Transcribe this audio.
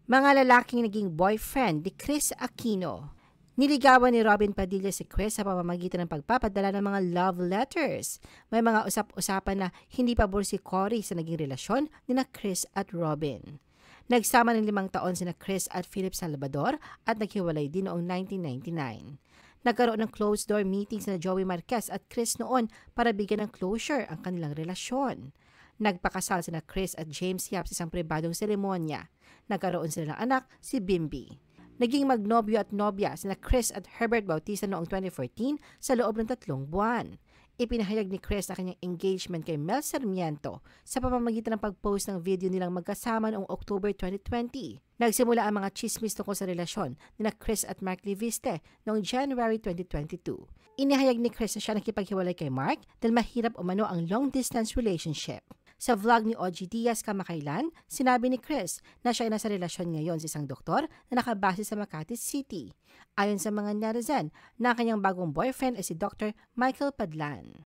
Mga lalaking naging boyfriend ni Chris Aquino. Niligawan ni Robin Padilla si Chris sa pamamagitan ng pagpapadala ng mga love letters. May mga usap-usapan na hindi pabor si Cory sa naging relasyon ni na Chris at Robin. Nagsama ng 5 taon sina Chris at Philip Salvador at naghiwalay din noong 1999. Nagkaroon ng closed-door meetings na Joey Marquez at Chris noon para bigyan ng closure ang kanilang relasyon. Nagpakasal sina Chris at James Yap sa isang pribadong seremonya. Nagkaroon sila ng anak, si Bimby. Naging magnobyo at nobya sina Chris at Herbert Bautista noong 2014 sa loob ng 3 buwan. Ipinahayag ni Chris na kanyang engagement kay Mel Sarmiento sa pamamagitan ng pag-post ng video nilang magkasama noong October 2020. Nagsimula ang mga chismis tungkol sa relasyon ni Chris at Mark Liviste noong January 2022. Inihayag ni Chris na siya nakipaghiwalay kay Mark dahil mahirap umano ang long-distance relationship. Sa vlog ni OG Diaz kamakailan, sinabi ni Chris na siya ay nasa relasyon ngayon sa isang doktor na nakabase sa Makati City. Ayon sa mga netizen, na kanyang bagong boyfriend ay si Dr. Michael Padlan.